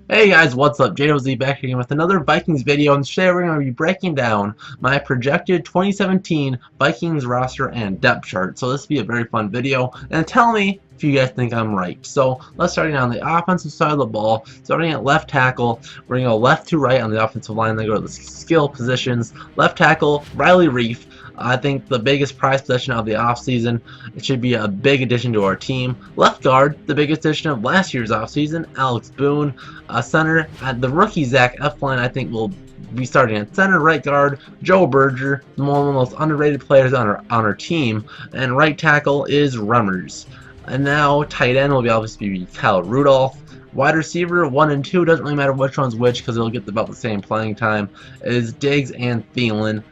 Hey guys, what's up? Jdose back again with another Vikings video, and today we're going to be breaking down my projected 2017 Vikings roster and depth chart. So this will be a very fun video, and tell me if you guys think I'm right. So let's start on the offensive side of the ball. Starting at left tackle, we're going to go left to right on the offensive line, then go to the skill positions. Left tackle, Riley Reef. I think the biggest prize possession of the offseason. It should be a big addition to our team. Left guard, the biggest addition of last year's offseason, Alex Boone. Center, the rookie Zach Eflin, I think will be starting at center. Right guard, Joe Berger, one of the most underrated players on our team. And right tackle is Remmers. And now tight end will obviously be Kyle Rudolph. Wide receiver 1 and 2, doesn't really matter which one's which because they'll get about the same playing time, is Diggs and Thielen.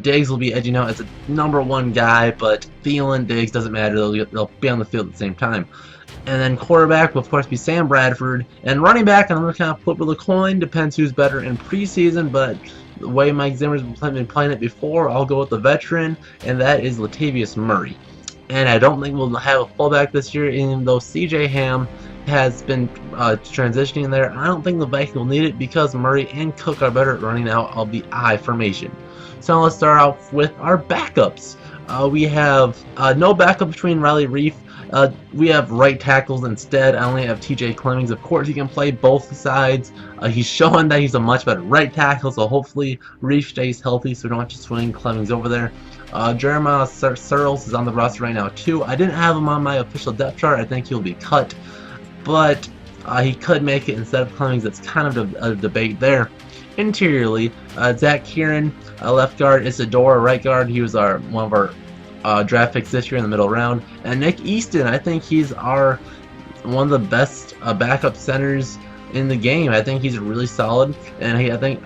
Diggs will be edging out as a #1 guy, but Thielen, Diggs, doesn't matter, they'll be on the field at the same time. And then quarterback will of course be Sam Bradford, and running back, I'm going to kind of flip of the coin, depends who's better in preseason, but the way Mike Zimmer's been playing it before, I'll go with the veteran, and that is Latavius Murray. And I don't think we'll have a fullback this year, even though CJ Ham has been transitioning there. I don't think the Vikings will need it because Murray and Cook are better at running out of the I formation. So let's start out with our backups. We have no backup between Riley Reef. We have right tackles instead. I only have TJ Clemmings. Of course, he can play both sides. He's showing that he's a much better right tackle, so hopefully Reef stays healthy so we don't have to swing Clemmings over there. Jeremiah Searles is on the roster right now too. I didn't have him on my official depth chart. I think he'll be cut, but he could make it instead of Clemmings. That's kind of a debate there. Interiorly, Zach Kieran, left guard, Isadora, right guard. He was one of our draft picks this year in the middle round. And Nick Easton, I think he's one of the best backup centers in the game. I think he's really solid, and I think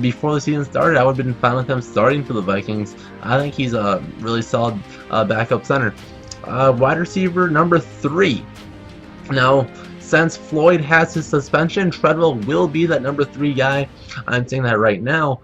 before the season started, I would have been fine with him starting for the Vikings. I think he's a really solid backup center. Wide receiver number 3. Now, since Floyd has his suspension, Treadwell will be that number 3 guy. I'm saying that right now.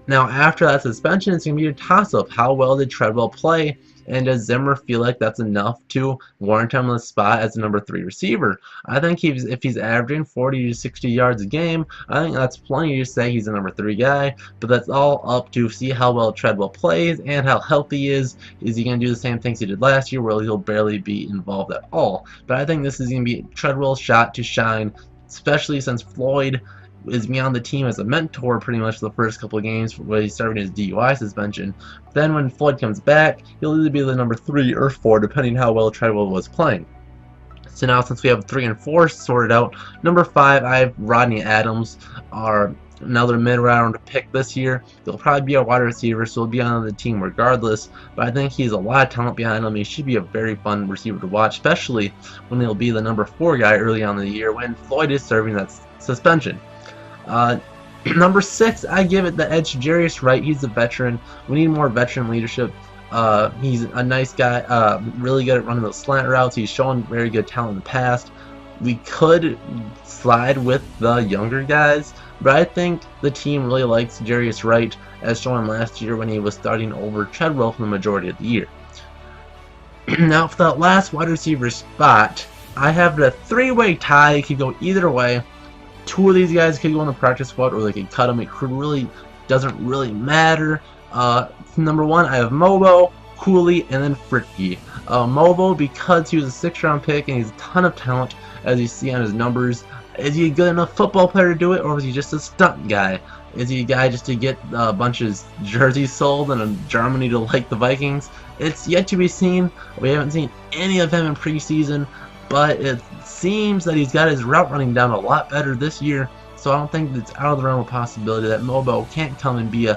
Now, after that suspension, it's going to be a toss-up. How well did Treadwell play? And does Zimmer feel like that's enough to warrant him the spot as a number 3 receiver? I think if he's averaging 40 to 60 yards a game, I think that's plenty to say he's a number 3 guy. But that's all up to see how well Treadwell plays and how healthy he is. Is he going to do the same things he did last year where he'll barely be involved at all? But I think this is going to be Treadwell's shot to shine, especially since Floyd is me on the team as a mentor pretty much the first couple of games where he's serving his DUI suspension. Then when Floyd comes back, he'll either be the number 3 or 4 depending how well Treadwell was playing. So now since we have 3 and 4 sorted out, number 5 I have Rodney Adams, another mid-round pick this year. He'll probably be a wide receiver, so he'll be on the team regardless, but I think he's a lot of talent behind him. He should be a very fun receiver to watch, especially when he'll be the number 4 guy early on in the year when Floyd is serving that suspension. Number 6, I give it the edge to Jarius Wright. He's a veteran. We need more veteran leadership. He's a nice guy, really good at running those slant routes. He's shown very good talent in the past. We could slide with the younger guys, but I think the team really likes Jarius Wright, as shown last year when he was starting over Treadwell for the majority of the year. Now for that last wide receiver spot, I have the 3-way tie. It could go either way. 2 of these guys could go on the practice squad, or they could cut them. It doesn't really matter. Number 1, I have Mobo, Cooley, and then Fritke. Mobo, because he was a 6th-round pick and he's a ton of talent, as you see on his numbers. Is he a good enough football player to do it, or is he just a stunt guy? Is he a guy just to get a bunch of jerseys sold in Germany to like the Vikings? It's yet to be seen. We haven't seen any of him in preseason, but it seems that he's got his route running down a lot better this year, so I don't think it's out of the realm of possibility that Mobo can't come and be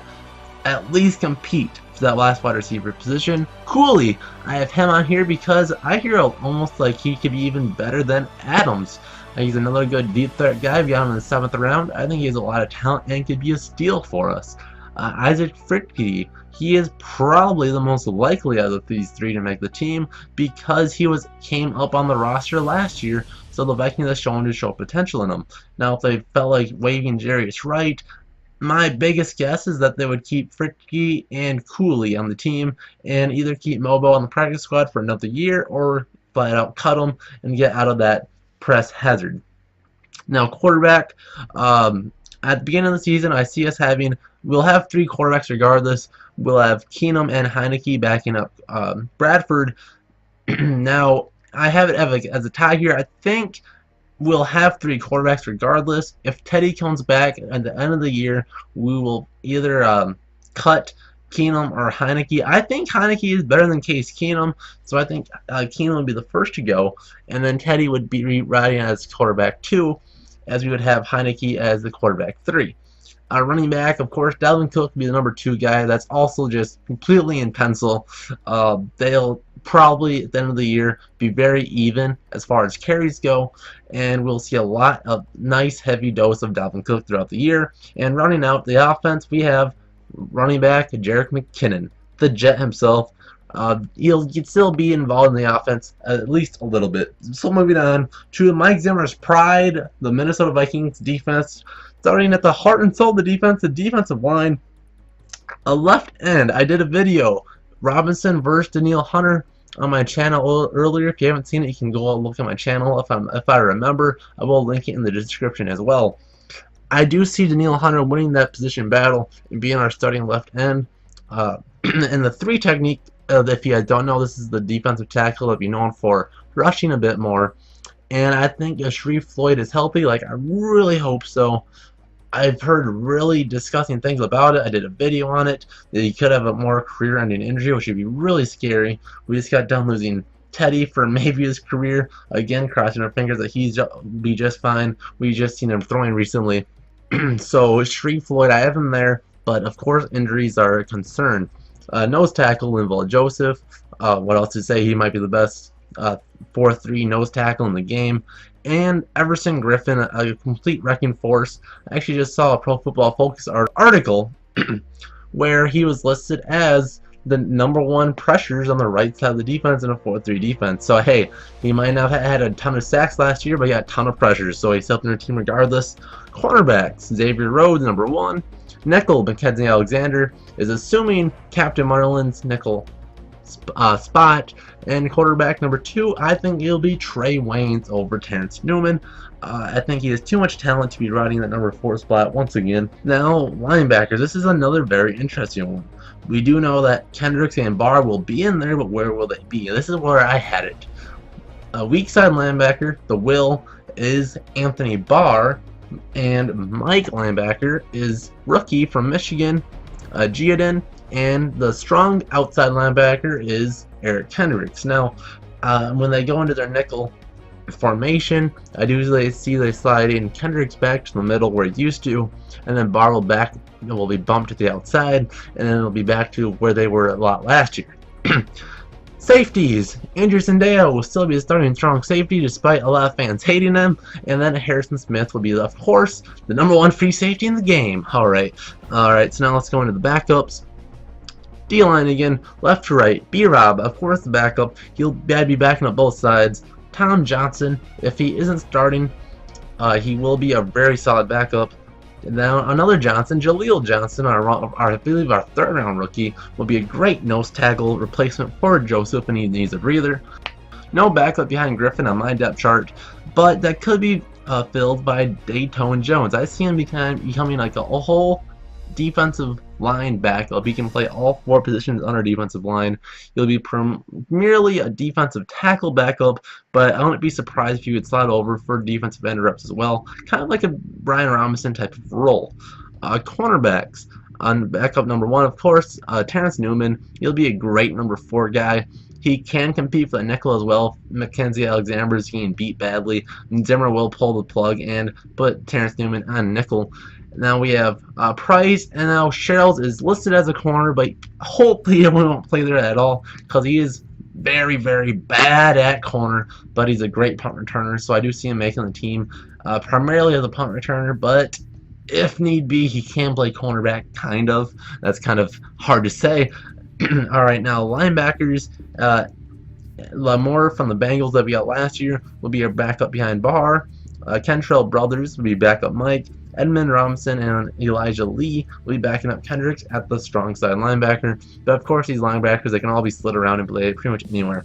at least compete for that last wide receiver position. Cooley, I have him on here because I hear almost like he could be even better than Adams. He's another good deep threat guy. We got him in the 7th round. I think he has a lot of talent and could be a steal for us. Isaac Fritke, he is probably the most likely out of these 3 to make the team because he came up on the roster last year, so the Vikings have shown to show potential in him. Now, if they felt like waiving Jarius Wright, my biggest guess is that they would keep Fritke and Cooley on the team and either keep Mobo on the practice squad for another year or flat out cut him and get out of that press hazard. Now, quarterback, at the beginning of the season, I see us we'll have three quarterbacks regardless. We'll have Keenum and Heineke backing up Bradford. Now, I have it as a tie here. I think we'll have three quarterbacks regardless. If Teddy comes back at the end of the year, we will either cut Keenum or Heineke. I think Heineke is better than Case Keenum, so I think Keenum would be the first to go, and then Teddy would be riding as quarterback 2, as we would have Heineke as the quarterback 3. Running back, of course, Dalvin Cook would be the number 2 guy. That's also just completely in pencil. They'll probably, at the end of the year, be very even as far as carries go, and we'll see a lot of nice heavy dose of Dalvin Cook throughout the year. And running out the offense, we have running back Jerick McKinnon, the Jet himself. He'll still be involved in the offense at least a little bit. So moving on to Mike Zimmer's pride, the Minnesota Vikings defense. Starting at the heart and soul of the defense, the defensive line. A left end. I did a video, Robinson versus Danielle Hunter, on my channel earlier. If you haven't seen it, you can go look at my channel. If I remember, I will link it in the description as well. I do see Danielle Hunter winning that position battle and being our starting left end. And the 3 technique, if you don't know, this is the defensive tackle that be known for rushing a bit more. And I think if Sharif Floyd is healthy, like I really hope so. I've heard really disgusting things about it. I did a video on it, that he could have a more career-ending injury, which would be really scary. We just got done losing Teddy for maybe his career. Again, crossing our fingers that he's be just fine. We just seen him throwing recently. So Sharif Floyd, I have him there, but of course injuries are a concern. Nose tackle, Jdose. What else to say? He might be the best 4-3 nose tackle in the game. And Everson Griffin, a complete wrecking force. I actually just saw a Pro Football Focus article where he was listed as the #1 pressures on the right side of the defense in a 4-3 defense. So hey, he might not have had a ton of sacks last year, but he got a ton of pressures, so he's helping their team regardless. Cornerbacks, Xavier Rhodes, #1. Nickel, Mackenzie Alexander is assuming Captain Marlin's nickel spot. And quarterback #2, I think it'll be Trey Waynes over Terrence Newman. I think he has too much talent to be riding that #4 spot once again. Now, linebackers, this is another very interesting one. We do know that Kendricks and Barr will be in there, but where will they be? This is where I had it. A weak side linebacker, the will, is Anthony Barr, and Mike linebacker is rookie from Michigan, Jdose, and the strong outside linebacker is Eric Kendricks. Now, when they go into their nickel formation, I do usually see they slide in Kendricks back to the middle where he used to, and then Barr will be bumped to the outside, and then it'll be back to where they were a lot last year. Safeties, Andrew Sendejo will still be a starting strong safety despite a lot of fans hating him, and then Harrison Smith will be, of course, the #1 free safety in the game. Alright, so now let's go into the backups. D-line again, left to right. B-Rob, of course, the backup. He'll be backing up both sides. Tom Johnson, if he isn't starting, he will be a very solid backup. And now another Johnson, Jaleel Johnson, I believe our 3rd-round rookie, will be a great nose tackle replacement for Joseph, and he needs a breather. No backup behind Griffin on my depth chart, but that could be filled by Dayton Jones. I see him becoming like a whole defensive line backup. He can play all 4 positions on our defensive line. He'll be merely a defensive tackle backup, but I wouldn't be surprised if he would slide over for defensive end reps as well. Kind of like a Brian Robinson type of role. Cornerbacks. On backup #1, of course, Terrence Newman. He'll be a great #4 guy. He can compete for the nickel as well. Mackenzie Alexander is getting beat badly. Zimmer will pull the plug and put Terrence Newman on nickel. Now we have Price, and now Sherrills is listed as a corner, but hopefully he won't play there at all because he is very, very bad at corner, but he's a great punt returner, so I do see him making the team primarily as a punt returner, but if need be, he can play cornerback, kind of. That's kind of hard to say. Alright, now linebackers, Lamore from the Bengals that we got last year will be our backup behind Barr. Kentrell Brothers will be backup Mike. Edmund Robinson and Elijah Lee will be backing up Kendricks at the strong side linebacker. But of course, these linebackers, they can all be slid around and play pretty much anywhere.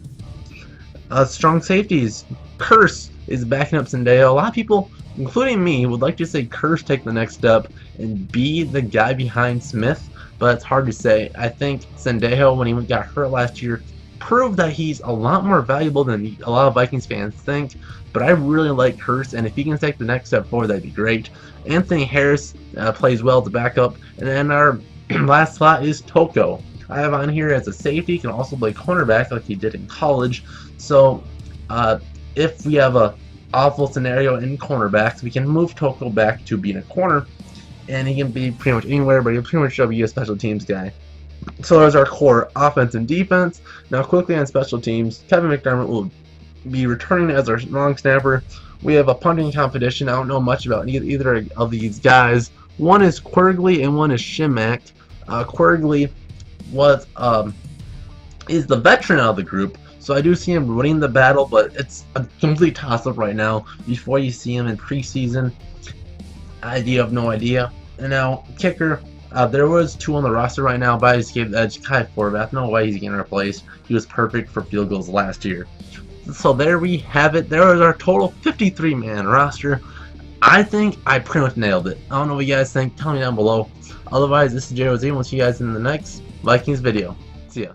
Strong safeties. Curse is backing up Sendejo. A lot of people including me, would like to see Kirsch take the next step and be the guy behind Smith, but it's hard to say. I think Sendejo, when he got hurt last year, proved that he's a lot more valuable than a lot of Vikings fans think, but I really like Hurst, and if he can take the next step forward, that'd be great. Anthony Harris plays well as a backup, and then our last slot is Toko. I have on here as a safety, can also play cornerback like he did in college, so if we have a awful scenario in cornerbacks, we can move Toko back to being a corner, and he can be pretty much anywhere, but he'll pretty much be a special teams guy. So there's our core offense and defense. Now quickly on special teams, Kevin McDermott will be returning as our long snapper. We have a punting competition. I don't know much about either of these guys. One is Quirgley and one is Shimak. Quirgley is the veteran of the group, so I do see him winning the battle, but it's a complete toss-up right now. Before you see him in preseason, you have no idea. And now kicker. There was 2 on the roster right now, but I just gave the edge to Kai Forbath. No way he's getting replaced. He was perfect for field goals last year. So there we have it. There is our total 53-man roster. I think I pretty much nailed it. I don't know what you guys think. Tell me down below. Otherwise, this is Jdose. We'll see you guys in the next Vikings video. See ya.